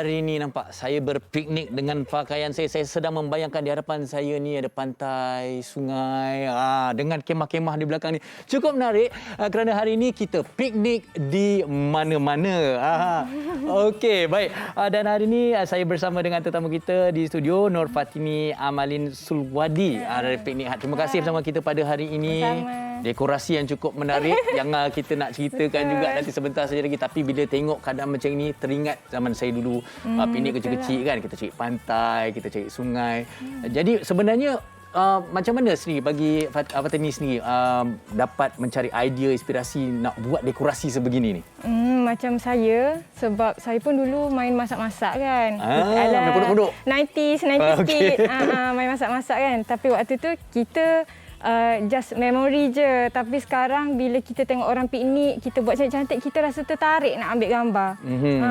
hari ini nampak saya berpiknik dengan pakaian saya. Saya sedang membayangkan di hadapan saya ni ada pantai, sungai, dengan kemah-kemah di belakang ni. Cukup menarik kerana hari ini kita piknik di mana-mana. Okey, baik. Dan hari ini saya bersama dengan tetamu kita di studio, Nur Fatini Amalin Sulwadi dari Piknik Hut. Terima kasih bersama kita pada hari ini. Dekorasi yang cukup menarik yang kita nak ceritakan juga nanti sebentar saja lagi. Tapi bila tengok keadaan macam ini, teringat zaman saya dulu piknik kecil-kecil kan. Kita cari pantai, kita cari sungai. Jadi sebenarnya macam mana sendiri bagi Fatini sendiri dapat mencari idea, inspirasi nak buat dekorasi sebegini ni? Macam saya, sebab saya pun dulu main masak-masak kan. Main pondok-pondok? 90s sikit. Main masak-masak kan. Tapi waktu tu kita just memory je. Tapi sekarang bila kita tengok orang piknik, kita buat cantik-cantik, kita rasa tertarik nak ambil gambar.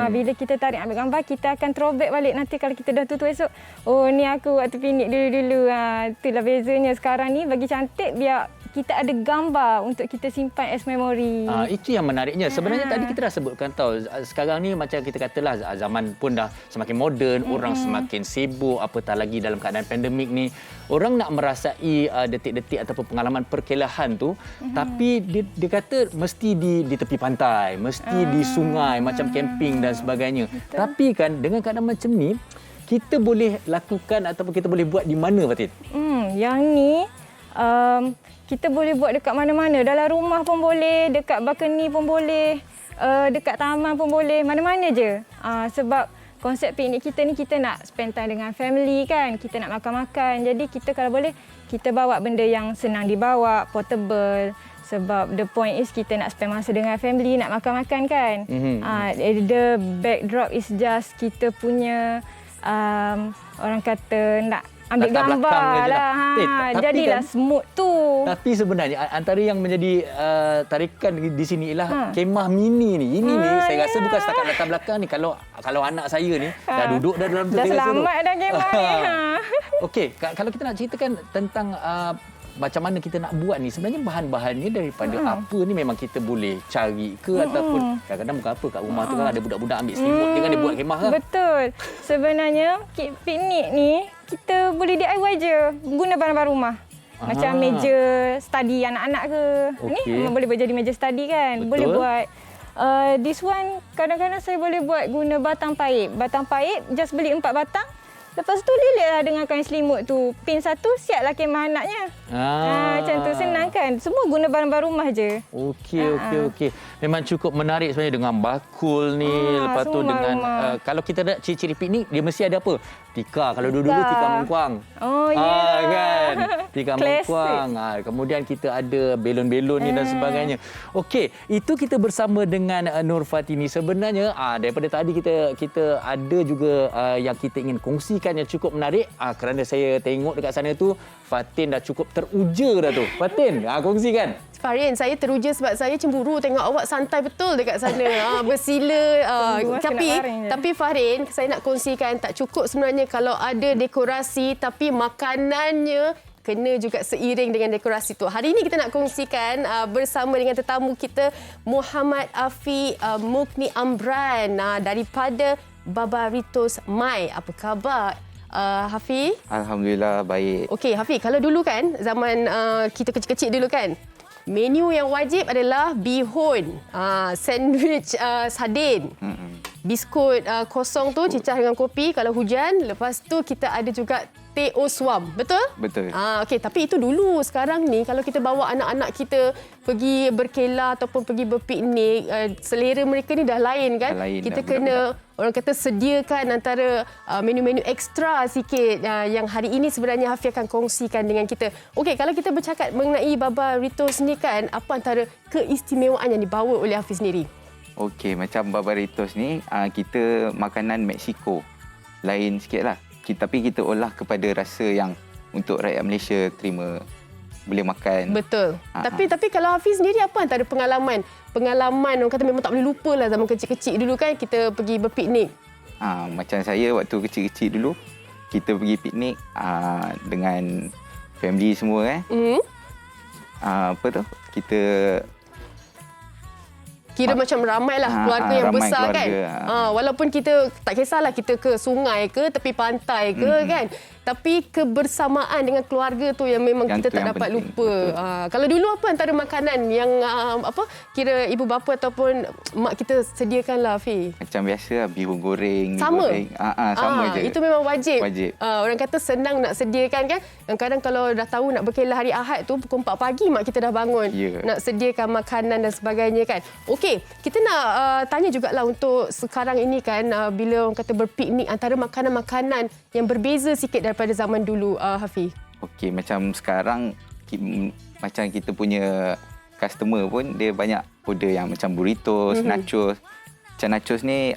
Bila kita tarik ambil gambar, kita akan throwback balik nanti kalau kita dah tua esok. Oh, ni aku waktu piknik dulu-dulu. Itulah bezanya sekarang ni bagi cantik biar kita ada gambar untuk kita simpan as memory. Itu yang menariknya. Sebenarnya tadi kita dah sebutkan tahu. Sekarang ni macam kita katalah zaman pun dah semakin moden, orang semakin sibuk, apatah lagi dalam keadaan pandemik ni. Orang nak merasai detik-detik ataupun pengalaman perkelahan tu, tapi dia kata mesti di tepi pantai, mesti di sungai, macam camping dan sebagainya. Betul. Tapi kan dengan keadaan macam ni, kita boleh lakukan ataupun kita boleh buat di mana, Fatin? Yang ni kita boleh buat dekat mana-mana. Dalam rumah pun boleh, dekat balkoni pun boleh, dekat taman pun boleh, mana-mana je. Sebab konsep piknik kita ni, kita nak spend time dengan family kan. Kita nak makan-makan. Jadi kita kalau boleh, kita bawa benda yang senang dibawa, portable. Sebab the point is kita nak spend masa dengan family, nak makan-makan kan. The backdrop is just kita punya, orang kata nak ambil latar gambar lah. Jadilah kan, smooth tu. Tapi sebenarnya antara yang menjadi tarikan di sini ialah kemah mini ni. Ini ni saya rasa bukan setakat latar belakang ni. Kalau anak saya ni dah duduk dah dalam tu. Dah selamat dah kemah ni. Okey, kalau kita nak ceritakan tentang macam mana kita nak buat ni, sebenarnya bahan-bahannya daripada apa ni memang kita boleh cari ke ataupun kadang-kadang bukan apa kat rumah tu kan ada budak-budak ambil selimut dia kan dia buat kemah kan. Betul. Sebenarnya piknik ni kita boleh DIY je, guna bahan-bahan rumah. Macam meja study anak-anak ke. Ni memang boleh buat jadi meja study kan. Betul. Boleh buat this one kadang-kadang saya boleh buat guna batang paip. Batang paip just beli 4 batang. Lepas tu lilitlah dengan kain selimut tu. Pin satu, siaplah kemah anaknya. Macam tu, senang kan? Semua guna bahan-bahan rumah je. Okey. Memang cukup menarik sebenarnya dengan bakul ni. Lepas tu dengan kalau kita ada ciri-ciri piknik, dia mesti ada apa? Tikar. Kalau dulu tikar mengkuang. Oh, ya. Kan? Tikar mengkuang. Kemudian kita ada belon-belon ni dan sebagainya. Okey, itu kita bersama dengan Nur Fatini. Sebenarnya daripada tadi kita ada juga yang kita ingin kongsikan yang cukup menarik kerana saya tengok dekat sana tu Fatin dah cukup teruja dah tu. Fatin, kongsikan. Farin, saya teruja sebab saya cemburu tengok awak santai betul dekat sana. Bersila. Tapi Farin, saya nak kongsikan tak cukup sebenarnya kalau ada dekorasi tapi makanannya kena juga seiring dengan dekorasi tu. Hari ini kita nak kongsikan bersama dengan tetamu kita Muhammad Afi Mukni Amran daripada Babaritos Mai. Apa khabar Hafi? Alhamdulillah baik. Okey Hafi, kalau dulu kan zaman kita kecil-kecil dulu kan, menu yang wajib adalah bihun, sandwich sardin, biskut kosong tu cecah dengan kopi kalau hujan. Lepas tu kita ada juga teh oswam. Betul? Betul. Okey, tapi itu dulu. Sekarang ni kalau kita bawa anak-anak kita pergi berkelah ataupun pergi berpiknik, selera mereka ni dah lain kan? Kita kena orang kata sediakan antara menu-menu ekstra sikit yang hari ini sebenarnya Hafiz akan kongsikan dengan kita. Okey, kalau kita bercakap mengenai Babaritos ni kan, apa antara keistimewaan yang dibawa oleh Hafiz sendiri? Okey, macam Babaritos ni kita makanan Mexico. Lain sikitlah. Tapi kita olah kepada rasa yang untuk rakyat Malaysia terima, boleh makan. Betul. Tapi kalau Hafiz sendiri apa antara pengalaman orang kata memang tak boleh lupa lah zaman kecil-kecil dulu kan kita pergi berpiknik. Macam saya waktu kecil-kecil dulu kita pergi piknik dengan family semua apa tu? Kira macam ramai lah keluarga yang ramai besar keluarga, kan. Walaupun kita tak kisahlah kita ke sungai ke tepi pantai ke kan. Tapi kebersamaan dengan keluarga tu yang memang Yang kita tu tak yang dapat penting, lupa. Kalau dulu apa antara makanan yang kira ibu bapa ataupun mak kita sediakanlah Fi? Macam biasa lah, bihun goreng, mi Sama? goreng. Sama je. Itu memang wajib. Wajib. Orang kata senang nak sediakan kan. Kadang-kadang kalau dah tahu nak berkelah hari Ahad tu pukul 4 pagi mak kita dah bangun. Ya. Nak sediakan makanan dan sebagainya kan. Okey, kita nak tanya jugalah untuk sekarang ini kan bila orang kata berpiknik antara makanan-makanan yang berbeza sikit daripada zaman dulu Hafiz. Okey, macam sekarang macam kita punya customer pun dia banyak order yang macam burritos, nachos. Macam nachos ni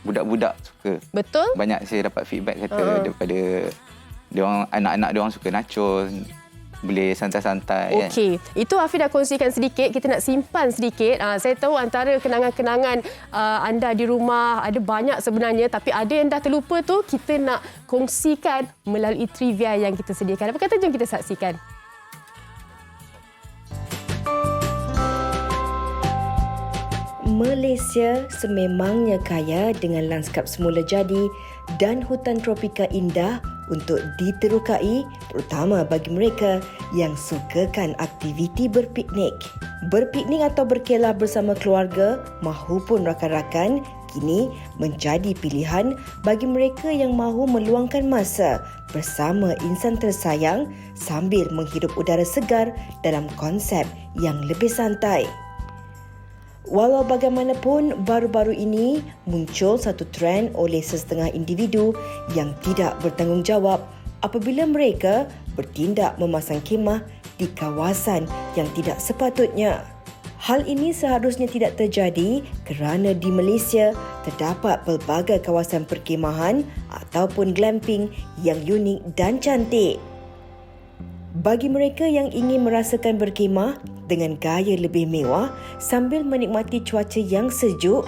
budak-budak suka. Betul? Banyak saya dapat feedback kata daripada diorang, anak-anak diorang suka nachos. Boleh santai-santai kan. Okey, itu Hafiz dah kongsikan sedikit. Kita nak simpan sedikit. Saya tahu antara kenangan-kenangan anda di rumah ada banyak sebenarnya, tapi ada yang dah terlupa tu kita nak kongsikan melalui trivia yang kita sediakan. Apa kata jom kita saksikan. Malaysia sememangnya kaya dengan lanskap semula jadi dan hutan tropika indah untuk diterokai, terutama bagi mereka yang sukakan aktiviti berpiknik. Berpiknik atau berkelah bersama keluarga mahupun rakan-rakan kini menjadi pilihan bagi mereka yang mahu meluangkan masa bersama insan tersayang sambil menghirup udara segar dalam konsep yang lebih santai. Walau bagaimanapun, baru-baru ini muncul satu trend oleh sesetengah individu yang tidak bertanggungjawab apabila mereka bertindak memasang khemah di kawasan yang tidak sepatutnya. Hal ini seharusnya tidak terjadi kerana di Malaysia terdapat pelbagai kawasan perkhemahan ataupun glamping yang unik dan cantik. Bagi mereka yang ingin merasakan berkhemah dengan gaya lebih mewah sambil menikmati cuaca yang sejuk,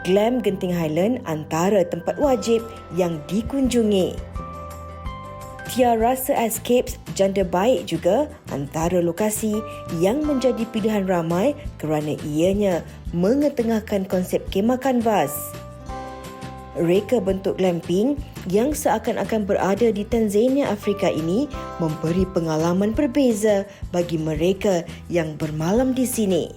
Glam Genting Highland antara tempat wajib yang dikunjungi. Tiarasa Escapes Janda Baik juga antara lokasi yang menjadi pilihan ramai kerana ianya mengetengahkan konsep kemah kanvas. Reka bentuk glamping yang seakan-akan berada di Tanzania, Afrika ini memberi pengalaman berbeza bagi mereka yang bermalam di sini.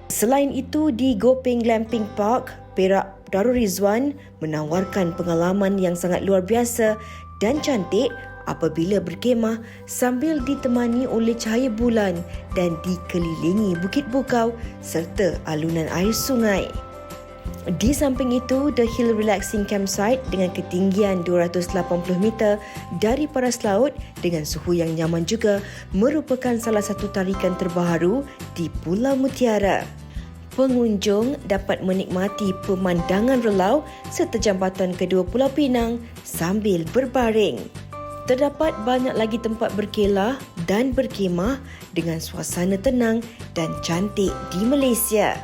Selain itu, di Gopeng Glamping Park, Perak Darul Rizwan menawarkan pengalaman yang sangat luar biasa dan cantik apabila berkemah sambil ditemani oleh cahaya bulan dan dikelilingi bukit bukau serta alunan air sungai. Di samping itu, The Hill Relaxing Campsite dengan ketinggian 280 meter dari paras laut dengan suhu yang nyaman juga merupakan salah satu tarikan terbaru di Pulau Mutiara. Pengunjung dapat menikmati pemandangan relau serta jambatan kedua Pulau Pinang sambil berbaring. Terdapat banyak lagi tempat berkelah dan berkhemah dengan suasana tenang dan cantik di Malaysia.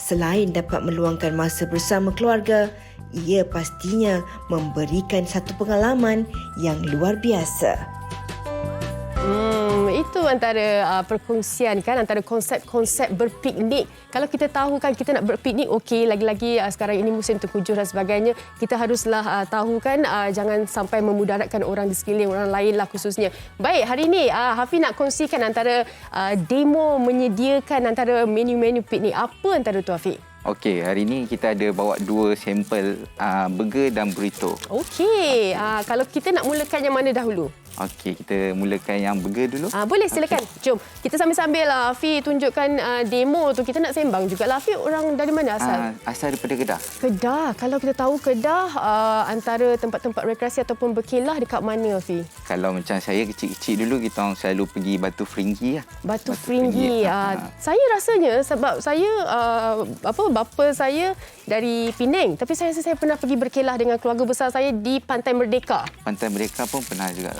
Selain dapat meluangkan masa bersama keluarga, ia pastinya memberikan satu pengalaman yang luar biasa. Itu antara perkongsian kan antara konsep-konsep berpiknik. Kalau kita tahu kan kita nak berpiknik, okey, lagi-lagi sekarang ini musim tengkujuh dan sebagainya, kita haruslah tahu kan jangan sampai memudaratkan orang di sekeliling, orang lain lah khususnya. Baik, hari ini Hafiz nak kongsikan antara demo menyediakan antara menu-menu piknik. Apa antara tu Hafiz? Okey, hari ini kita ada bawa 2 sampel burger dan burrito. Okey, kalau kita nak mulakan yang mana dahulu? Okey, kita mulakan yang burger dulu. Boleh, silakan. Okay. Jom, kita sambil-sambil Hafiz tunjukkan demo tu. Kita nak sembang juga. Hafiz orang dari mana asal? Asal daripada Kedah. Kedah. Kalau kita tahu Kedah, antara tempat-tempat rekreasi ataupun berkelah dekat mana Hafiz? Kalau macam saya kecil-kecil dulu, kita orang selalu pergi Batu Feringgi lah. Batu Feringgi. Saya rasanya sebab saya bapa saya dari Penang, tapi saya rasa saya pernah pergi berkelah dengan keluarga besar saya di Pantai Merdeka. Pantai Merdeka pun pernah juga.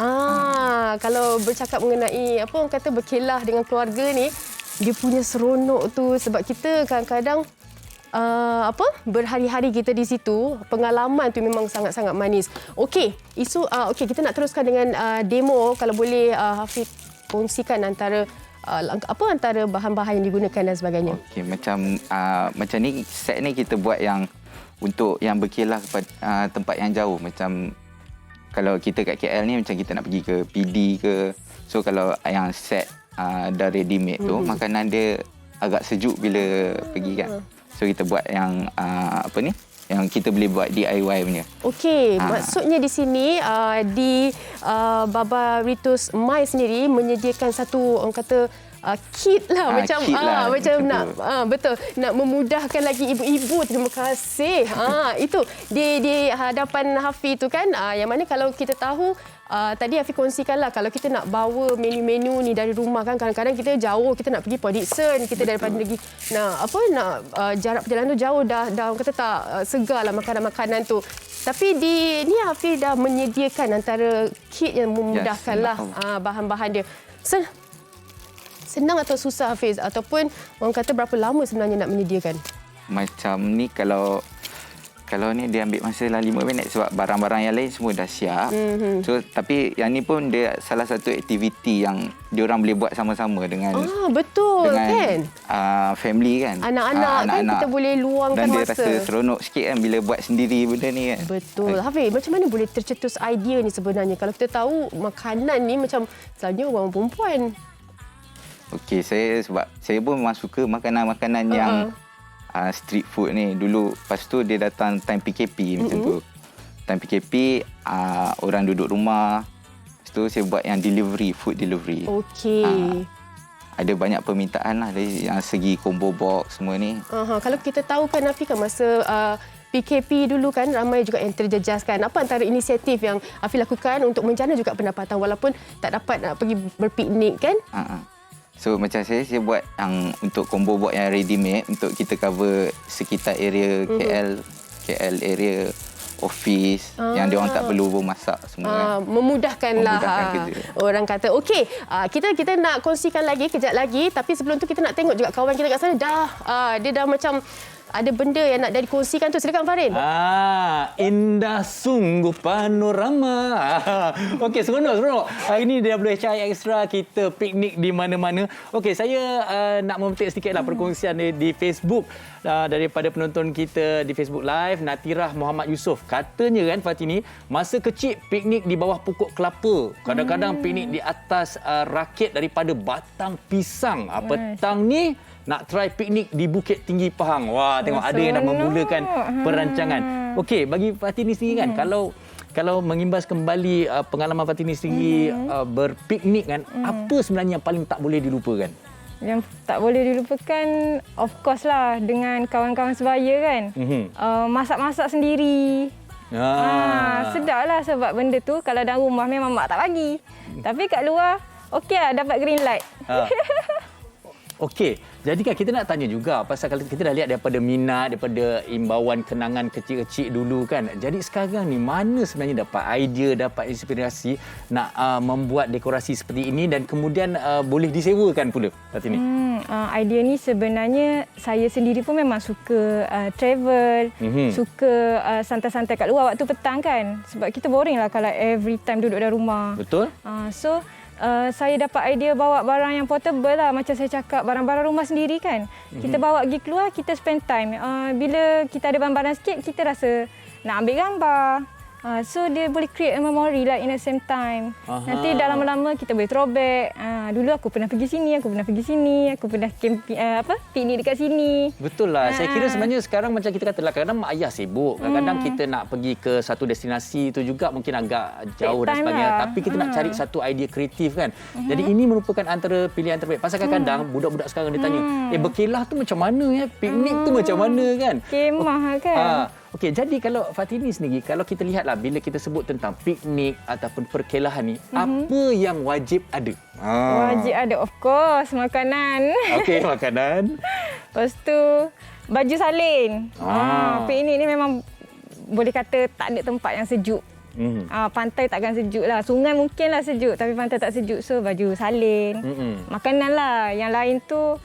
Kalau bercakap mengenai orang kata berkelah dengan keluarga ni, dia punya seronok tu sebab kita kadang-kadang berhari-hari kita di situ, pengalaman tu memang sangat-sangat manis. Okey, kita nak teruskan dengan demo. Kalau boleh Hafiz kongsikan antara apa antara bahan-bahan yang digunakan dan sebagainya? Okey, macam ni set ni kita buat yang untuk yang berkelah kepada tempat yang jauh. Macam kalau kita kat KL ni macam kita nak pergi ke PD ke. So kalau yang set dah ready made tu, makanan dia agak sejuk bila pergi kan. So kita buat yang yang kita boleh buat DIY punya. Okey, maksudnya di sini di Baba Ritos Mai sendiri menyediakan satu orang kata kit lah macam nak betul nak memudahkan lagi ibu-ibu. Terima kasih. Itu di hadapan Hafiz tu kan, yang mana kalau kita tahu tadi Hafiz kongsikanlah kalau kita nak bawa menu-menu ni dari rumah kan, kadang-kadang kita jauh, kita nak pergi Port Dickson, kita daripada pergi jarak perjalanan tu jauh, dah orang kata tak segarlah makanan-makanan tu. Tapi di ni Hafiz dah menyediakan antara kit yang memudahkanlah bahan-bahan dia. Senang atau susah Hafiz, ataupun orang kata berapa lama sebenarnya nak menyediakan? Macam ni kalau ni dia ambil masa lah 5 minit sebab barang-barang yang lain semua dah siap. So tapi yang ni pun dia salah satu aktiviti yang diorang boleh buat sama-sama dengan betul dengan, kan? Family kan. Anak-anak kan kita boleh luangkan dan masa. Dan dia rasa seronok sikit kan bila buat sendiri benda ni kan. Betul. Hafiz, macam mana boleh tercetus idea ni sebenarnya? Kalau kita tahu makanan ni macam selalunya orang perempuan. Okey, sebab saya pun memang suka makanan-makanan yang street food ni. Dulu lepas tu dia datang time PKP macam tu. Time PKP orang duduk rumah. Lepas tu saya buat yang food delivery. Okey. Ada banyak permintaan lah dari yang segi combo box semua ni. Kalau kita tahu kan Hafiz kan masa PKP dulu kan ramai juga yang terjejaskan. Apa antara inisiatif yang Hafiz lakukan untuk menjana juga pendapatan walaupun tak dapat nak pergi berpiknik kan? So macam saya buat yang untuk combo box yang ready made untuk kita cover sekitar area KL area office yang dia orang tak perlu pun masak semua. Memudahkanlah kerja. Orang kata. Okey, kita nak kongsikan lagi kejap lagi, tapi sebelum tu kita nak tengok juga kawan kita kat sana dia dah macam ada benda yang nak dikongsikan tu. Silakan Farin. Indah sungguh panorama. Okey, seronok. Hari ini WHI Extra kita piknik di mana-mana. Okey, saya nak memetik sedikitlah perkongsian di Facebook daripada penonton kita di Facebook Live, Natirah Muhammad Yusof. Katanya kan Fatini, masa kecil piknik di bawah pokok kelapa. Kadang-kadang piknik di atas rakit daripada batang pisang. Petang ni nak try piknik di Bukit Tinggi Pahang. Wah, tengok ada yang dah memulakan perancangan. Okey, bagi Fatini sendiri kan, kalau mengimbas kembali pengalaman Fatini sendiri berpiknik kan, apa sebenarnya yang paling tak boleh dilupakan? Yang tak boleh dilupakan, of course lah, dengan kawan-kawan sebaya kan. Masak-masak sendiri. Sedap lah sebab benda tu kalau dalam rumah memang mak tak bagi. Tapi kat luar, okey lah, dapat green light. Okey, jadi kan kita nak tanya juga pasal kalau kita dah lihat daripada minat, daripada imbauan kenangan kecil-kecil dulu kan. Jadi sekarang ni mana sebenarnya dapat idea, dapat inspirasi nak membuat dekorasi seperti ini dan kemudian boleh disewakan pula Fatini? Idea ni sebenarnya saya sendiri pun memang suka travel, suka santai-santai kat luar waktu petang kan. Sebab kita boring lah kalau every time duduk dalam rumah. Betul. So saya dapat idea bawa barang yang portable lah. Macam saya cakap, barang-barang rumah sendiri kan. Kita bawa pergi keluar, kita spend time. Bila kita ada barang-barang sikit, kita rasa nak ambil gambar. So dia boleh create a memory lah in the same time. Nanti dah lama-lama kita boleh throwback. Dulu aku pernah pergi sini, aku pernah piknik dekat sini. Betul lah. Saya kira sebenarnya sekarang macam kita katalah, kadang-kadang mak ayah sibuk. Kadang-kadang kita nak pergi ke satu destinasi itu juga mungkin agak jauh dan sebagainya. Lah. Tapi kita nak cari satu idea kreatif kan. Jadi ini merupakan antara pilihan terbaik. Pasal kadang-kadang budak-budak sekarang dia tanya, berkelah tu macam mana ya? Piknik tu macam mana kan? Kemah kan? Okey, jadi kalau Fatini sendiri, kalau kita lihatlah bila kita sebut tentang piknik ataupun perkelahan ni, apa yang wajib ada? Wajib ada, of course, makanan. Okey, makanan. Lepas tu, baju salin. Piknik ni memang boleh kata tak ada tempat yang sejuk. Pantai takkan sejuk lah. Sungai mungkinlah sejuk, tapi pantai tak sejuk. So, baju salin. Makanan lah. Yang lain tu,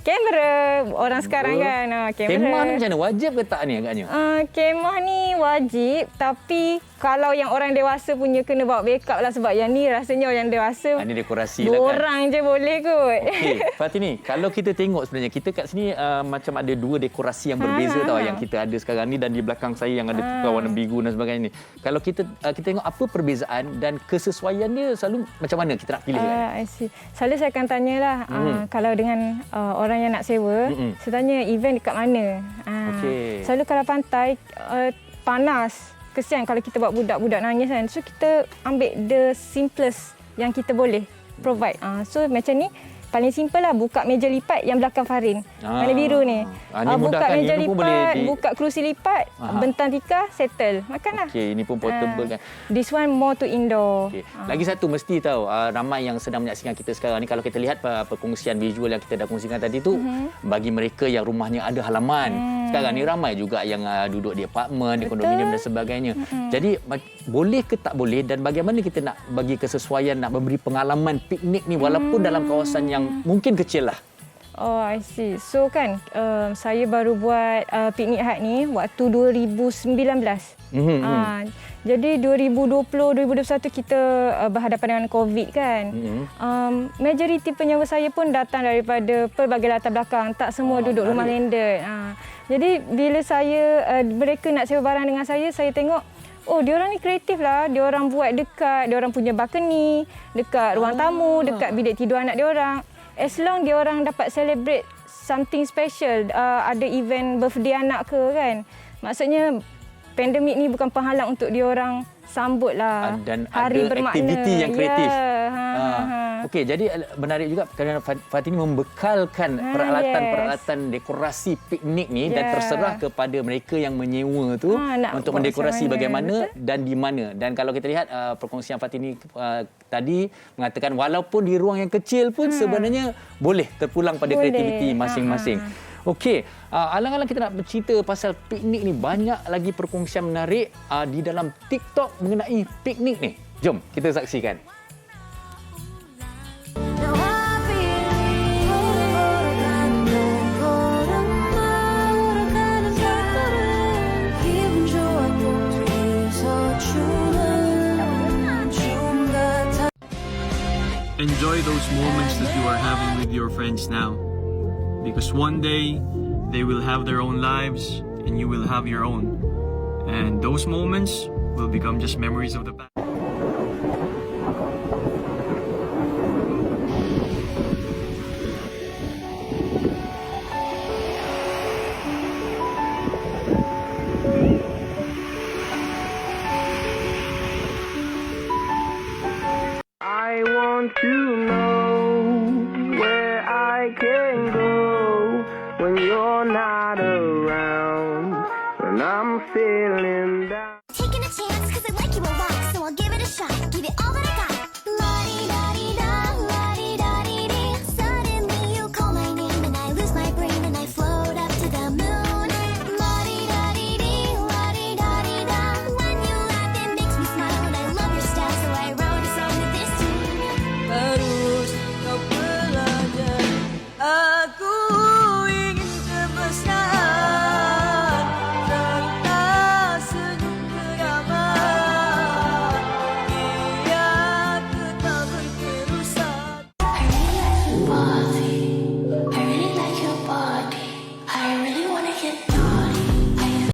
Kamera orang sekarang kan. Kemah ni macam mana? Wajib ke tak ni agaknya? Kemah ni wajib, tapi kalau yang orang dewasa punya kena bawa backup lah, sebab yang ni rasanya orang dewasa. Ini dekorasi lah kan. Orang je boleh kot. Okey, Fatini, kalau kita tengok sebenarnya kita kat sini macam ada dua dekorasi yang berbeza tau yang kita ada sekarang ni, dan di belakang saya yang ada tukar warna biru dan sebagainya ni. Kalau kita tengok apa perbezaan dan kesesuaian dia, selalu macam mana kita nak pilih kan? I see. Selalu saya akan tanyalah kalau dengan orang yang nak sewa, saya tanya event dekat mana. Okey. Selalu kalau pantai panas, kesian kalau kita buat budak-budak nangis kan. So kita ambil the simplest yang kita boleh provide. So macam ni paling simple lah, buka meja lipat yang belakang Farin. Warna biru ni. Buka meja lipat, buka kerusi lipat, bentang tikar, settle. Makanlah. Okey, ini pun portable kan. This one more to indoor. Okay. Lagi satu mesti tahu, ramai yang sedang menyaksikan kita sekarang ni, kalau kita lihat perkongsian visual yang kita dah kongsikan tadi tu, bagi mereka yang rumahnya ada halaman. Sekarang ni ramai juga yang duduk di apartmen, di kondominium dan sebagainya. Jadi boleh ke tak boleh, dan bagaimana kita nak bagi kesesuaian, nak memberi pengalaman piknik ni walaupun dalam kawasan yang mungkin kecil lah. Oh, I see. So kan, saya baru buat Picnic Hut ni waktu 2019. Jadi 2020-2021 kita berhadapan dengan COVID kan. Majoriti penyewa saya pun datang daripada pelbagai latar belakang. Tak semua duduk rumah landed. Jadi bila mereka nak sewa barang dengan saya tengok, oh, diorang ni kreatif lah. Diorang buat dekat, diorang punya balcony, dekat ruang tamu, dekat bilik tidur anak diorang. As long diorang dapat celebrate something special, ada event birthday anak ke kan. Maksudnya pandemik ni bukan penghalang untuk diorang sambut lah dan hari ada bermakna. aktiviti yang kreatif. Okey, jadi menarik juga kerana Fatini membekalkan peralatan-peralatan dekorasi piknik ni dan terserah kepada mereka yang menyewa tu untuk mendekorasi bagaimana dan di mana. Dan kalau kita lihat perkongsian Fatini tadi mengatakan walaupun di ruang yang kecil pun sebenarnya boleh terpulang pada kreativiti masing-masing. Okey, alang-alang kita nak bercerita pasal piknik ni, banyak lagi perkongsian menarik di dalam TikTok mengenai piknik ni. Jom kita saksikan. Enjoy those moments that you are having with your friends now, because one day they will have their own lives and you will have your own, and those moments will become just memories of the past. I want to know where I can go when you're not around, when I'm feeling down.